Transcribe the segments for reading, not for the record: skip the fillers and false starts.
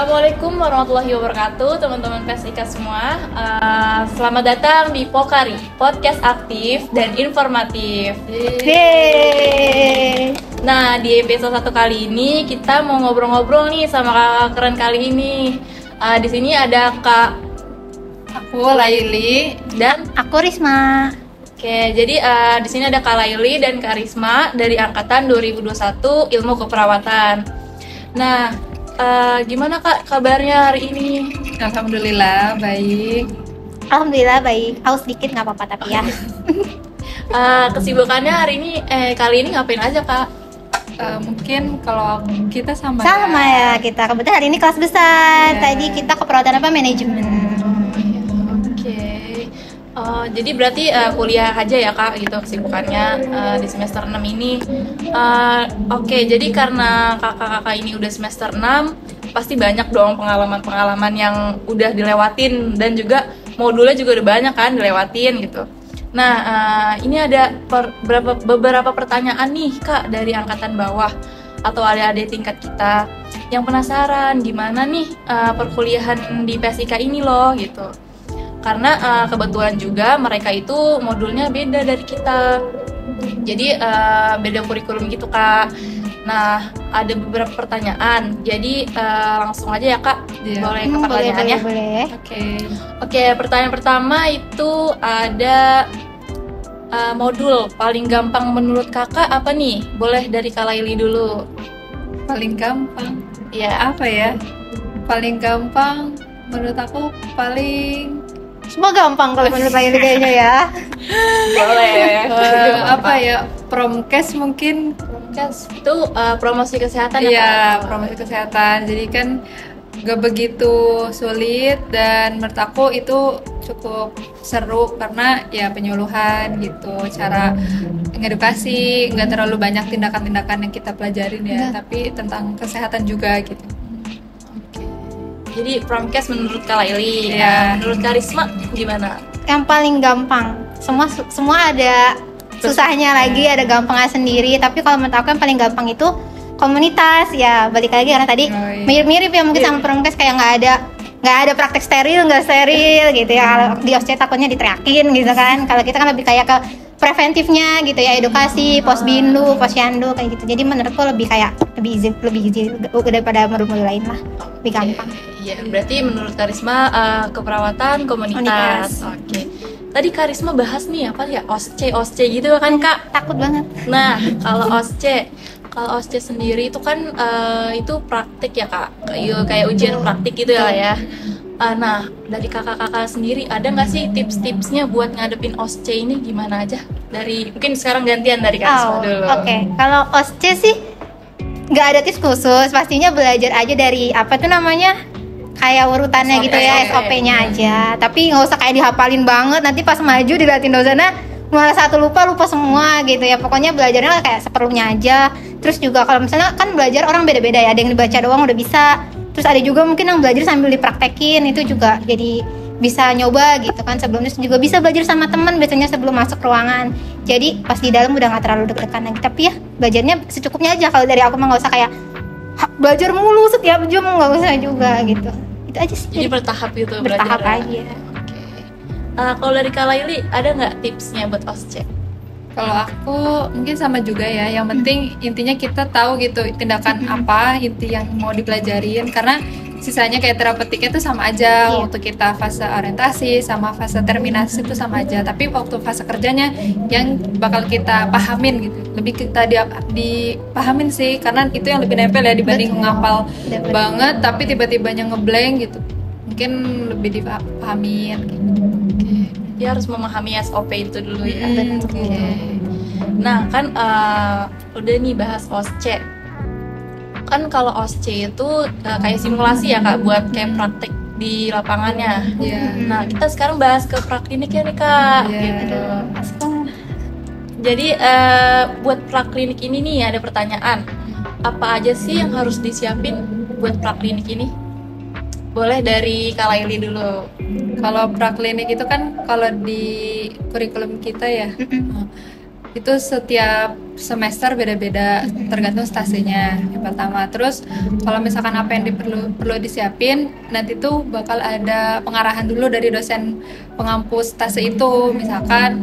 Assalamualaikum warahmatullahi wabarakatuh, teman-teman PSIK semua. Selamat datang di Pokari, podcast aktif dan informatif. Yeay. Nah, di episode 1 kali ini kita mau ngobrol-ngobrol nih sama kakak keren kali ini. Di sini ada Kak, Aku Laili dan Aku Risma. Oke, jadi di sini ada Kak Laili dan Kak Risma dari angkatan 2021 Ilmu Keperawatan. Nah, gimana Kak kabarnya hari ini? Alhamdulillah baik. Alhamdulillah baik. Aus sedikit nggak apa-apa tapi ya. Kesibukannya hari ini, kali ini ngapain aja Kak? Mungkin kalau kita sama ya kita. Kebetulan hari ini kelas besar. Tadi kita keperawatan apa? Manajemen. Oke. Jadi berarti kuliah aja ya Kak gitu kesibukannya di semester 6 ini. Oke, jadi karena kakak-kakak ini udah semester 6, pasti banyak dong pengalaman-pengalaman yang udah dilewatin dan juga modulnya juga udah banyak kan dilewatin gitu. Nah, ini ada beberapa pertanyaan nih Kak dari angkatan bawah atau adik-adik tingkat kita yang penasaran gimana nih perkuliahan di PSIK ini loh gitu. Karena kebetulan juga mereka itu modulnya beda dari kita, jadi beda kurikulum gitu Kak. Nah, ada beberapa pertanyaan, jadi langsung aja ya Kak. Boleh ke pertanyaannya? Boleh. Oke, pertanyaan pertama itu ada modul paling gampang menurut kakak apa nih? Boleh dari Kak Laili dulu. paling gampang. Ya. Apa ya? Paling gampang menurut aku Semua gampang kalau menurut Laili kayaknya ya. Boleh. apa ya? Promkes mungkin. Itu promosi kesehatan ya Iya, Kak? promosi kesehatan. Jadi kan gak begitu sulit dan menurut aku itu cukup seru karena ya penyuluhan gitu, cara ngedukasi, nggak terlalu banyak tindakan-tindakan yang kita pelajarin ya, tapi tentang kesehatan juga gitu. Jadi Promkes menurut Kak Laili. Iya. Menurut Kak Risma gimana? Yang paling gampang. Semua ada susahnya lagi, ada gampangnya sendiri. Tapi kalau menurut aku yang paling gampang itu komunitas ya. Balik lagi karena tadi Oh, iya. mirip-mirip ya mungkin sama Promkes, kayak nggak ada praktek steril, nggak steril gitu ya. Kalau di OSCE takutnya diteriakin gitu kan. Kalau kita kan lebih kayak ke preventifnya gitu ya, edukasi, posbindu, posyandu kayak gitu. Jadi menurutku lebih easy daripada modul-modul lain lah. Lebih gampang. Iya, berarti menurut Kak Risma keperawatan komunitas. Oke. Tadi Kak Risma bahas nih apa ya? OSCE gitu kan Kak? Takut banget. Nah, kalau OSCE sendiri itu kan itu praktik ya Kak, kayak ujian praktik gitu ya. Nah, dari kakak-kakak sendiri ada nggak sih tips-tipsnya buat ngadepin OSCE ini gimana aja? Mungkin sekarang gantian dari Kak Risma dulu. Oke. Kalau OSCE sih nggak ada tips khusus, pastinya belajar aja dari apa tuh namanya, kayak urutannya SOP, gitu ya, SOP-nya aja. Tapi nggak usah kayak dihafalin banget, nanti pas maju diliatin dosennya malah satu lupa semua gitu ya. Pokoknya belajarnya kayak seperlunya aja. Terus juga kalau misalnya kan belajar orang beda-beda ya, ada yang dibaca doang udah bisa, terus ada juga mungkin yang belajar sambil dipraktekin, itu juga jadi bisa nyoba gitu kan. Sebelumnya juga bisa belajar sama teman biasanya sebelum masuk ruangan, jadi pas di dalam udah nggak terlalu deg-degan lagi. Tapi ya belajarnya secukupnya aja. Kalau dari aku mah nggak usah kayak belajar mulu setiap jam, nggak usah juga gitu. Itu aja sih. Jadi bertahap gitu bertahap belajarnya. aja. Kalau dari Kak Laili ada nggak tipsnya buat OSCE? Kalau aku mungkin sama juga ya, yang penting intinya kita tahu gitu tindakan apa inti yang mau dipelajarin, karena sisanya kayak terapeutiknya tuh sama aja. Waktu kita fase orientasi sama fase terminasi itu sama aja, tapi waktu fase kerjanya yang bakal kita pahamin gitu, lebih kita dipahamin sih, karena itu yang lebih nempel ya dibanding ngapal banget tapi tiba-tibanya ngeblank gitu, mungkin lebih dipahamin gitu. Dia harus memahami SOP itu dulu ya. Gitu. Nah kan udah nih bahas OSCE. Kan kalau OSCE itu kayak simulasi ya Kak, buat kayak praktek di lapangannya. Iya. Nah kita sekarang bahas ke prakliniknya nih Kak. Iya. Gitu. Jadi buat praklinik ini nih ada pertanyaan. Apa aja sih yang harus disiapin buat praklinik ini? Boleh dari Kak Laili dulu. Kalau praklinik itu kan kalau di kurikulum kita ya, itu setiap semester beda-beda tergantung stasenya yang pertama. Terus kalau misalkan apa yang perlu disiapin, nanti tuh bakal ada pengarahan dulu dari dosen pengampus stase itu, misalkan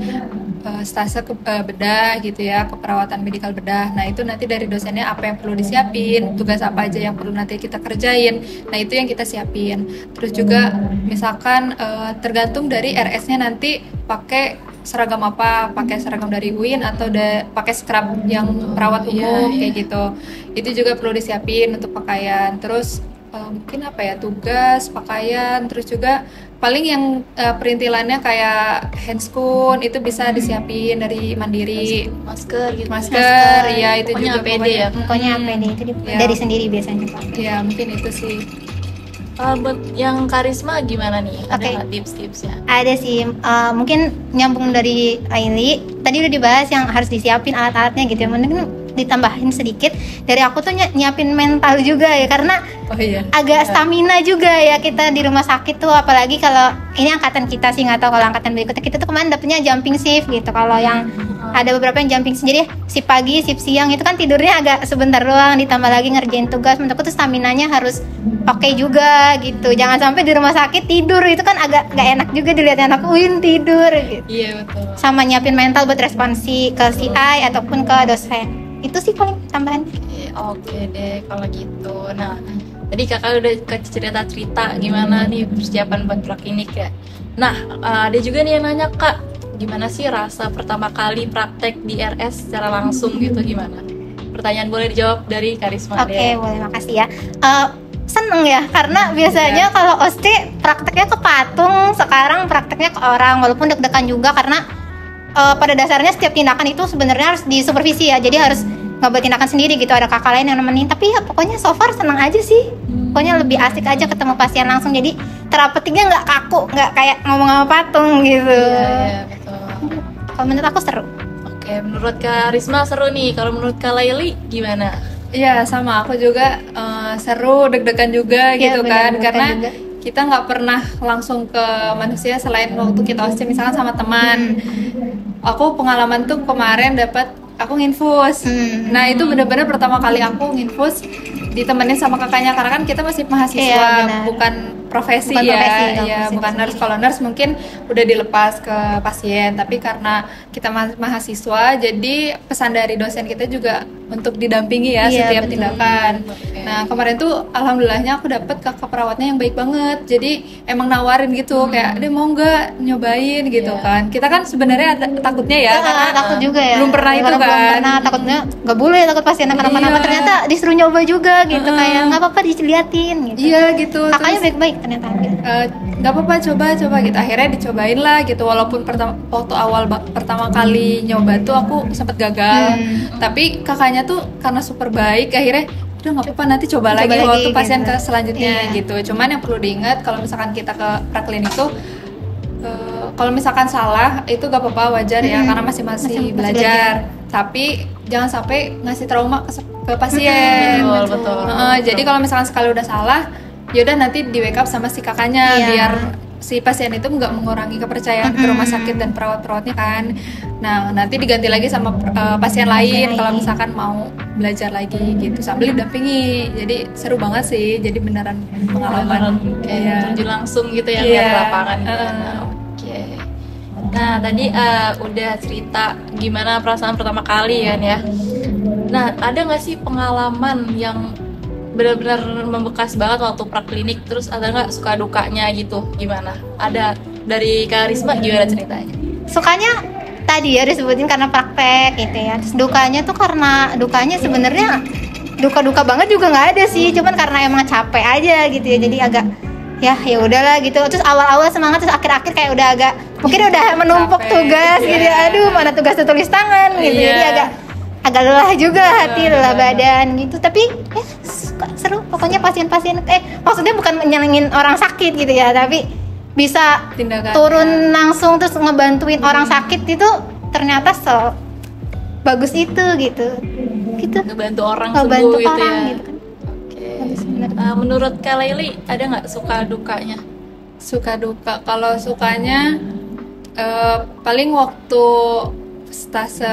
stase bedah gitu ya, keperawatan medikal bedah. Nah itu nanti dari dosennya apa yang perlu disiapin, tugas apa aja yang perlu nanti kita kerjain. Nah itu yang kita siapin. Terus juga misalkan tergantung dari RS-nya nanti pakai seragam apa, pakai seragam dari UIN atau pakai scrub yang perawat umum kayak gitu. Itu juga perlu disiapin untuk pakaian. Terus mungkin apa ya, tugas, pakaian, terus juga paling yang perintilannya kayak handscoon itu bisa disiapin dari Mandiri. Masker gitu. Masker, ya itu pokoknya juga APD ya. Pokoknya APD itu dari sendiri biasanya Pak. Ya mungkin itu sih. Buat yang Karisma gimana nih? Ada Oke. nggak tips-tipsnya? Ada sih, mungkin nyambung dari Aili tadi udah dibahas yang harus disiapin alat-alatnya gitu ya. Mungkin ditambahin sedikit dari aku tuh nyiapin mental juga ya, karena Oh iya. agak stamina juga ya kita di rumah sakit tuh, apalagi kalau ini angkatan kita sih, nggak tahu kalau angkatan berikutnya. Kita tuh kemarin dapetnya jumping shift gitu. Kalau yang ada beberapa yang jumping shift, jadi shift pagi, shift siang itu kan tidurnya agak sebentar doang, ditambah lagi ngerjain tugas. Menurutku tuh staminanya harus oke juga gitu. Jangan sampai di rumah sakit tidur, itu kan agak nggak enak juga dilihat anak UIN tidur gitu. Iya betul. Sama nyiapin mental buat responsi ke CI ataupun ke dosen. Itu sih paling tambahan. Oke deh kalau gitu. Nah, tadi kakak udah cerita gimana nih persiapan buat praklinik ya. Nah, ada juga nih yang nanya, Kak, gimana sih rasa pertama kali praktek di RS secara langsung gitu, gimana? Pertanyaan boleh dijawab dari Karisma Oke, deh. boleh, makasih ya. Seneng ya, karena biasanya kalau OST prakteknya ke patung, sekarang prakteknya ke orang, walaupun deg-degan juga karena pada dasarnya setiap tindakan itu sebenarnya harus disupervisi ya, jadi harus nggak buat tindakan sendiri gitu, ada kakak lain yang nemenin. Tapi ya pokoknya so far seneng aja sih, pokoknya lebih asik aja ketemu pasien langsung, jadi terapeutinya nggak kaku, nggak kayak ngomong sama patung gitu. Iya, betul. Kalau menurut aku seru. Oke, menurut Karisma seru nih. Kalau menurut Kak Laili gimana? Iya sama aku juga, seru, deg-degan juga Iya, gitu bener, kan, deg-degan karena juga. kita nggak pernah langsung ke manusia selain waktu kita OSCE misalkan sama teman. Aku pengalaman tuh kemarin aku nginfus. Nah itu benar-benar pertama kali aku nginfus ditemenin sama kakaknya, karena kan kita masih mahasiswa, Iya, benar. bukan profesi Bukan ya, profesi, nggak ya profesi bukan nurse. Kalau nurse mungkin udah dilepas ke pasien, tapi karena kita mahasiswa, jadi pesan dari dosen kita juga untuk didampingi ya Iya, setiap betul. tindakan. Oke. Nah kemarin tuh alhamdulillahnya aku dapet kakak perawatnya yang baik banget, jadi emang nawarin gitu kayak, "Deh mau nggak nyobain gitu Iya. kan?" Kita kan sebenarnya takutnya ya, karena Takut juga ya, belum pernah itu Orang belum kan. pernah, takutnya nggak boleh, takut pasien kenapa-napa. Iya. Ternyata disuruh nyoba juga gitu, kayak nggak apa-apa diliatin gitu. Iya gitu. Kakaknya Terus, baik-baik ternyata gitu. nggak apa-apa coba gitu, akhirnya dicobain lah gitu, walaupun waktu awal pertama kali nyoba tuh aku sempet gagal, tapi kakaknya tuh karena super baik, akhirnya udah nggak apa-apa nanti coba lagi lagi, waktu pasien gitu. ke selanjutnya Iya. gitu. Cuman yang perlu diingat kalau misalkan kita ke praklinik tuh kalau misalkan salah itu gak apa-apa, wajar ya, karena masih Masih belajar. Tapi jangan sampai ngasih trauma ke pasien. Betul. Jadi kalau misalkan sekali udah salah, yaudah nanti di wake up sama si kakaknya, Iya. biar si pasien itu nggak mengurangi kepercayaan ke rumah sakit dan perawat-perawatnya kan. Nah nanti diganti lagi sama pasien lain kalau misalkan mau belajar lagi gitu, sambil didampingi. Jadi seru banget sih, jadi beneran pengalaman. Kayak terjun langsung gitu ya, Iya. lihat lapangan gitu. Oke. Nah tadi udah cerita gimana perasaan pertama kali kan ya. Nah ada nggak sih pengalaman yang benar-benar membekas banget waktu praklinik, terus ada nggak suka dukanya gitu, gimana? Ada dari Karisma gimana ceritanya? Sukanya tadi ya disebutin karena praktek gitu ya. Terus dukanya sebenarnya duka banget juga nggak ada sih, cuman karena emang capek aja gitu ya, jadi agak ya udahlah gitu. Terus awal-awal semangat, terus akhir-akhir kayak udah agak mungkin udah menumpuk Capek, tugas gitu ya. iya. Aduh, mana tugas tulis tangan gitu, Iya. jadi agak lelah juga hati, lelah badan gitu. Tapi ya seru pokoknya. Pasien-pasien maksudnya bukan menyenengin orang sakit gitu ya, tapi bisa Tindakan. turun langsung terus ngebantuin orang sakit itu ternyata bagus itu gitu Ngebantu orang ngebantu sembuh gitu orang ya. gitu kan. Oke. Bagus bener. Menurut Kak Laili ada nggak suka dukanya? Suka duka, kalau sukanya paling waktu stase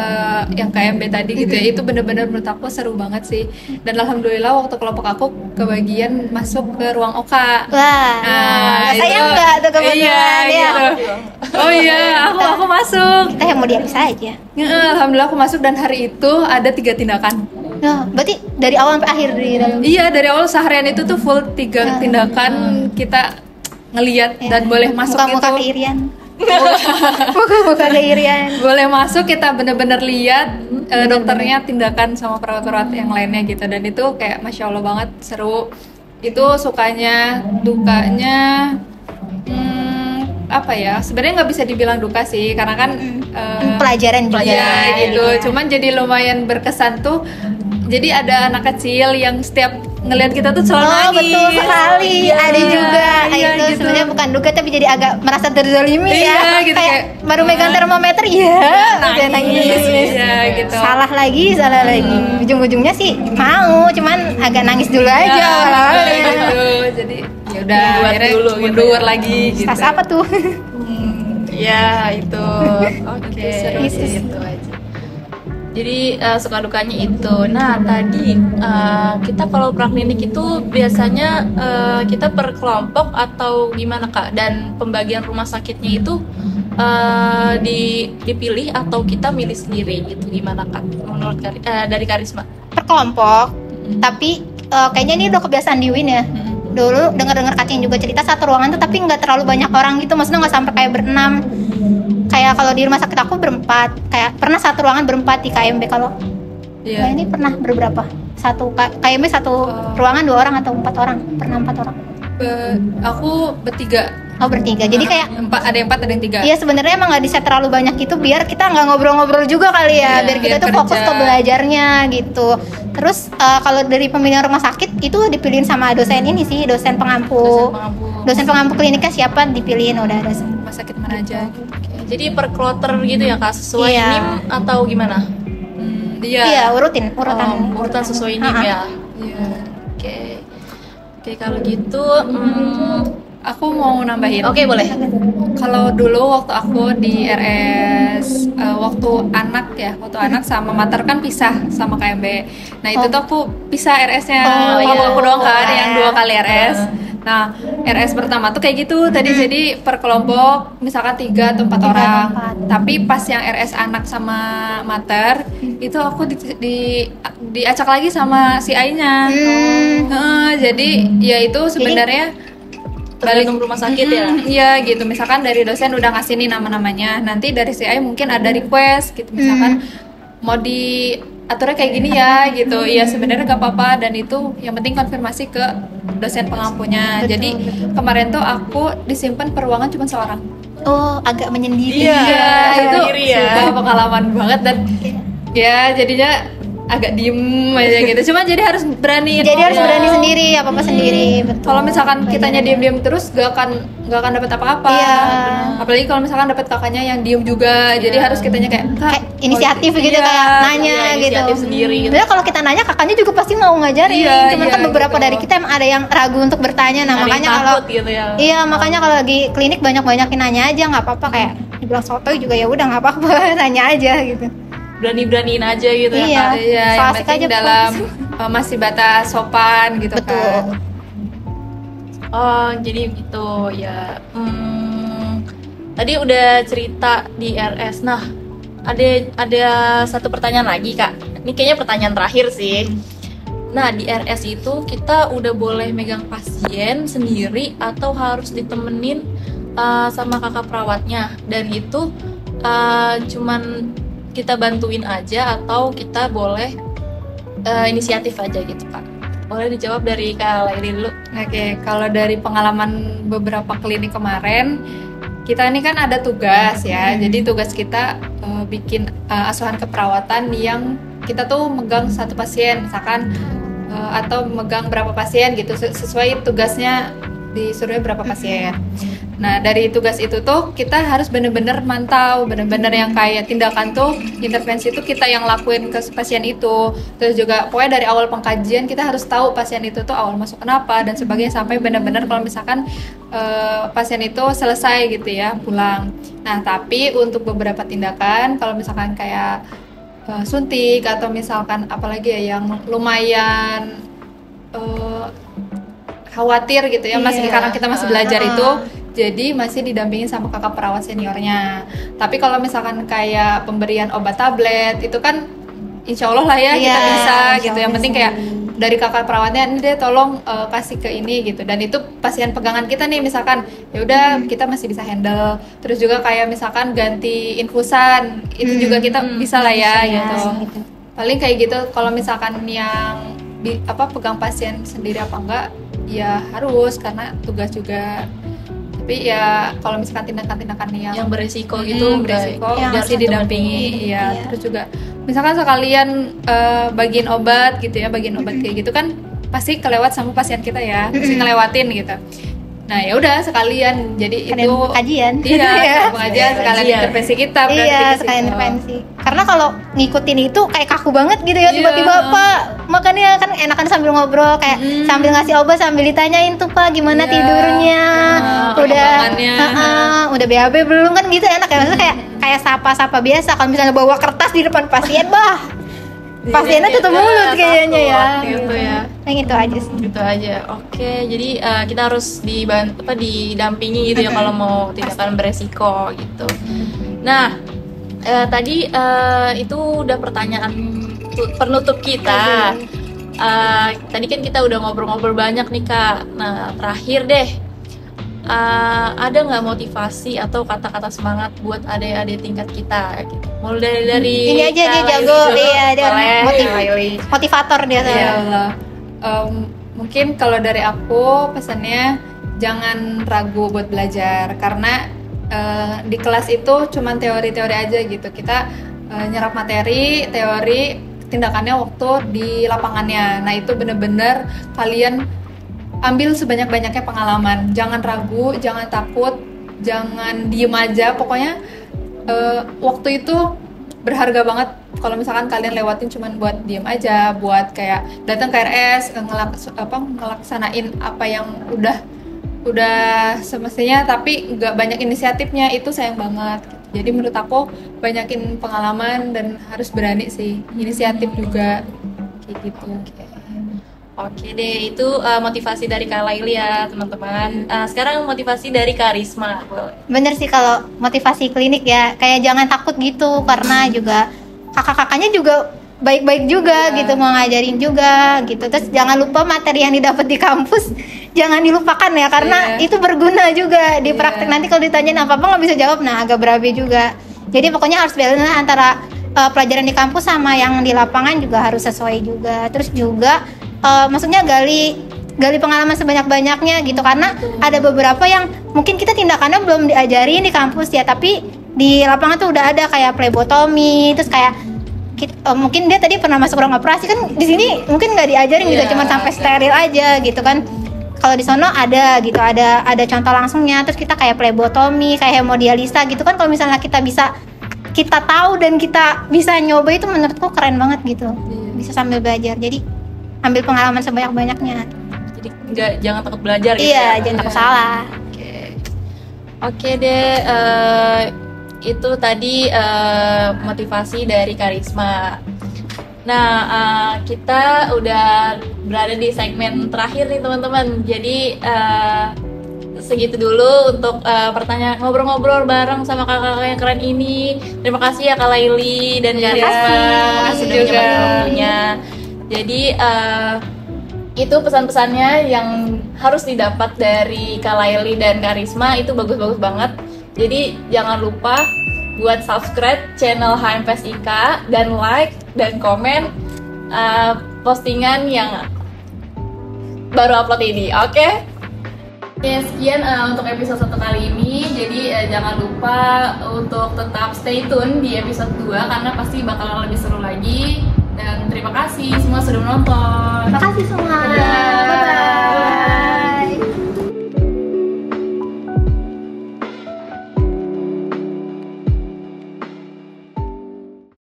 yang KMB tadi gitu ya, itu bener-bener menurut aku seru banget sih. Dan alhamdulillah waktu kelompok aku kebagian masuk ke ruang Oka. Wah, sayang nggak tuh kebetulan iya, ya? gitu. Oh iya, aku masuk. Kita yang mau dihabis aja. Alhamdulillah aku masuk, dan hari itu ada 3 tindakan. Nah, berarti dari awal sampai akhir di dalam. Iya, dari awal seharian itu tuh full 3 tindakan kita ngelihat dan boleh masuk muka-muka itu. keirian. Muka-muka keirian. Boleh masuk, kita bener-bener lihat dokternya, tindakan sama perawat-perawat yang lainnya gitu, dan itu kayak masya Allah banget, seru. Itu sukanya, dukanya apa ya, sebenarnya nggak bisa dibilang duka sih, karena kan Pelajaran juga. ya gitu. Cuman jadi lumayan berkesan tuh. Jadi ada anak kecil yang setiap ngelihat kita tuh selalu nangis. Betul sekali. Ada juga. Iya, Itu gitu. sebenarnya bukan duka, tapi jadi agak merasa terzalimi Iya, ya. gitu, kayak kayak, baru megang termometer ya, udah nangis. Iya, gitu. Salah lagi. Ujung-ujungnya sih mau, cuman agak nangis dulu aja. Ya, awalnya. gitu. Jadi ya udah Buat akhirnya dulu gitu mundur ya. lagi gitu. Tas apa tuh? Ya itu. Oke, seru sih. itu aja. Jadi suka dukanya itu. Nah tadi kita kalau praklinik itu biasanya kita per kelompok atau gimana Kak? Dan pembagian rumah sakitnya itu dipilih atau kita milih sendiri gitu, gimana Kak? Menurut dari Karisma? Per kelompok. Tapi kayaknya ini udah kebiasaan di Win ya. Dulu dengar Kacing juga cerita satu ruangan tuh tapi nggak terlalu banyak orang gitu, maksudnya nggak sampai kayak berenam. Kayak kalau di rumah sakit aku berempat, kayak pernah satu ruangan berempat di KMB. Kalau Iya. ini pernah berberapa? Satu KMB satu ruangan 2 orang atau 4 orang? Pernah 4 orang? Aku bertiga. Oh bertiga. Jadi kayak ada yang 4, ada yang 3. iya sebenarnya emang nggak di-set terlalu banyak gitu biar kita nggak ngobrol-ngobrol juga kali ya, Iya, biar kita biar tuh fokus kerja. ke belajarnya gitu. Terus kalau dari pemilihan rumah sakit itu dipilihin sama dosen ini sih, dosen pengampu. Dosen pengampu kliniknya siapa dipilihin, udah ada semua. Rumah sakit mana aja. Jadi per kloter gitu ya Kak, sesuai Iya. NIM atau gimana? Iya, urutan. Urutan sesuai NIM ya. Iya. Oke. Oke kalau gitu, Aku mau nambahin. oke boleh. Kalau dulu waktu aku di RS waktu anak sama mater kan pisah sama KMB. Nah itu tuh aku pisah RS-nya. Oh, Kalau iya. aku doang kan Oh, yang iya. 2 kali RS. Nah RS pertama tuh kayak gitu tadi, jadi per kelompok misalkan 3 atau 4 3 atau orang. 4. Tapi pas yang RS anak sama mater itu aku diacak lagi sama si A-nya. Jadi ya itu sebenarnya Tergantung rumah sakit ya. Iya gitu, misalkan dari dosen udah ngasih nih nama-namanya, nanti dari CI mungkin ada request gitu, misalkan mau diaturnya kayak gini ya gitu. Iya sebenarnya gak apa-apa, dan itu yang penting konfirmasi ke dosen pengampunya. Jadi kemarin tuh aku disimpan per ruangan cuma seorang. Oh, agak menyendiri. Iya. Itu sendiri ya. sumpah pengalaman banget, dan ya jadinya agak diem aja gitu. Cuma jadi harus berani. Jadi harus ngomong. berani sendiri, apa-apa sendiri. Betul. Kalau misalkan kitanya diem-diem terus gak akan dapat apa-apa. Iya. Apalagi kalau misalkan dapat kakaknya yang diem juga, jadi harus kitanya kayak Kak, Kayak inisiatif oh, gitu, iya, kayak nanya iya, gitu. inisiatif sendiri gitu. Sebenarnya kalau kita nanya kakaknya juga pasti mau ngajarin. Iya, Cuman iya, kan beberapa gitu. dari kita emang ada yang ragu untuk bertanya. Nah, Ada yang makanya kalau takut gitu ya. iya, makanya kalau lagi klinik banyak-banyakin nanya aja, nggak apa-apa, kayak dibilang sotoy juga ya udah nggak apa-apa, nanya aja gitu. Berani-beraniin aja gitu ya Iya. Kak. Iya, So yang asik penting aja, dalam masih batas sopan gitu Betul. kan. Oh jadi gitu ya. Tadi udah cerita di RS. Nah ada satu pertanyaan lagi Kak. Ini kayaknya pertanyaan terakhir sih. Nah di RS itu kita udah boleh megang pasien sendiri atau harus ditemenin sama kakak perawatnya, dan itu cuman kita bantuin aja atau kita boleh inisiatif aja gitu Kak? Boleh dijawab dari Kak Laili dulu. Oke, kalau dari pengalaman beberapa klinik kemarin, kita ini kan ada tugas ya. Jadi tugas kita bikin asuhan keperawatan yang kita tuh megang satu pasien misalkan, atau megang berapa pasien gitu, sesuai tugasnya disuruhnya berapa pasien. Nah, dari tugas itu tuh kita harus bener-bener mantau, bener-bener yang kayak tindakan tuh, intervensi itu kita yang lakuin ke pasien itu. Terus juga pokoknya dari awal pengkajian kita harus tahu pasien itu tuh awal masuk kenapa dan sebagainya, sampai bener-bener kalau misalkan pasien itu selesai gitu ya, pulang. Nah, tapi untuk beberapa tindakan kalau misalkan kayak suntik atau misalkan apalagi ya yang lumayan khawatir gitu ya, masih karena kita masih belajar itu, jadi masih didampingin sama kakak perawat seniornya. Tapi kalau misalkan kayak pemberian obat tablet itu kan insya Allah lah ya kita bisa gitu. Yang penting kayak dari kakak perawatnya, ini deh tolong kasih ke ini gitu. Dan itu pasien pegangan kita nih, misalkan ya udah kita masih bisa handle. Terus juga kayak misalkan ganti infusan itu juga kita bisa lah ya gitu. Paling kayak gitu. Kalau misalkan yang pegang pasien sendiri apa enggak ya harus, karena tugas juga. Tapi ya kalau misalkan tindakan-tindakan yang beresiko gitu, beresiko masih didampingi ya. Terus juga misalkan sekalian bagiin obat gitu ya, bagiin obat kayak gitu kan pasti kelewat sama pasien kita ya, pasti ngelewatin gitu. Nah ya udah sekalian, jadi itu kajian. Iya, pengajian sekalian intervensi kita. Iya, sekalian intervensi. Karena kalau ngikutin itu kayak kaku banget gitu ya, tiba-tiba Pak, makanya kan enakan sambil ngobrol, kayak sambil ngasih obat sambil ditanyain tuh Pak gimana tidurnya, udah BAB belum, kan gitu enak ya. Maksudnya kayak sapa-sapa biasa. Kalau misalnya bawa kertas di depan pasien, pasiennya tutup mulut kayaknya ya. Gitu ya. Yang itu aja sih. Gitu aja. Oke, jadi kita harus didampingi gitu ya kalau mau tindakan beresiko gitu. Nah, tadi itu udah pertanyaan penutup kita. Tadi kan kita udah ngobrol-ngobrol banyak nih Kak. Nah, terakhir deh, ada nggak motivasi atau kata-kata semangat buat adik-adik tingkat kita gitu? Mulai dari ini aja dia jago, iya dia motivator dia. Ya Allah. Mungkin kalau dari aku pesannya jangan ragu buat belajar, karena di kelas itu cuman teori-teori aja gitu. Kita nyerap materi, teori, tindakannya waktu di lapangannya. Nah itu bener-bener kalian ambil sebanyak-banyaknya pengalaman, jangan ragu, jangan takut, jangan diem aja. Pokoknya waktu itu berharga banget. Kalau misalkan kalian lewatin cuman buat diem aja, buat kayak datang ke RS ngelaksanain apa yang udah semestinya, tapi nggak banyak inisiatifnya, itu sayang banget. Jadi menurut aku banyakin pengalaman dan harus berani sih, inisiatif juga kayak gitu. Oke deh, itu motivasi dari Kak Laili ya teman-teman. Sekarang motivasi dari Kak Risma. Bener sih kalau motivasi klinik ya, kayak jangan takut gitu, karena juga kakak-kakaknya juga baik-baik juga gitu, mau ngajarin juga gitu. Terus jangan lupa materi yang didapat di kampus jangan dilupakan ya, karena itu berguna juga di praktek. Nanti kalau ditanyain apa-apa nggak bisa jawab, nah agak berabe juga. Jadi pokoknya harus balance antara pelajaran di kampus sama yang di lapangan juga harus sesuai juga. Terus juga maksudnya gali pengalaman sebanyak-banyaknya gitu, karena ada beberapa yang mungkin kita tindakannya belum diajarin di kampus ya, tapi di lapangan tuh udah ada kayak phlebotomi, terus kayak mungkin dia tadi pernah masuk ruang operasi, kan di sini mungkin nggak diajarin gitu, cuma sampai steril aja gitu kan. Kalau di sono ada gitu, ada contoh langsungnya. Terus kita kayak phlebotomi, kayak hemodialisa gitu kan, kalau misalnya kita tahu dan kita bisa nyoba, itu menurutku keren banget gitu. Bisa sambil belajar, jadi ambil pengalaman sebanyak-banyaknya. Jadi jangan takut belajar gitu. Iya, jangan takut salah. Oke deh, itu tadi motivasi dari Karisma. Nah, kita udah berada di segmen terakhir nih teman-teman. Jadi segitu dulu untuk pertanyaan ngobrol-ngobrol bareng sama kakak-kakak yang keren ini. Terima kasih ya Kak Laili dan Karisma. Terima kasih sudah menyempatkan waktunya. Jadi itu pesan-pesannya yang harus didapat dari Kak Laili dan Karisma, itu bagus-bagus banget. Jadi jangan lupa buat subscribe channel HMPS IK dan like dan komen postingan yang baru upload ini. Oke? Sekian untuk episode 1 kali ini. Jadi jangan lupa untuk tetap stay tune di episode 2 karena pasti bakalan lebih seru lagi. Dan terima kasih semua sudah menonton. Terima kasih semua. Dadah. Bye-bye.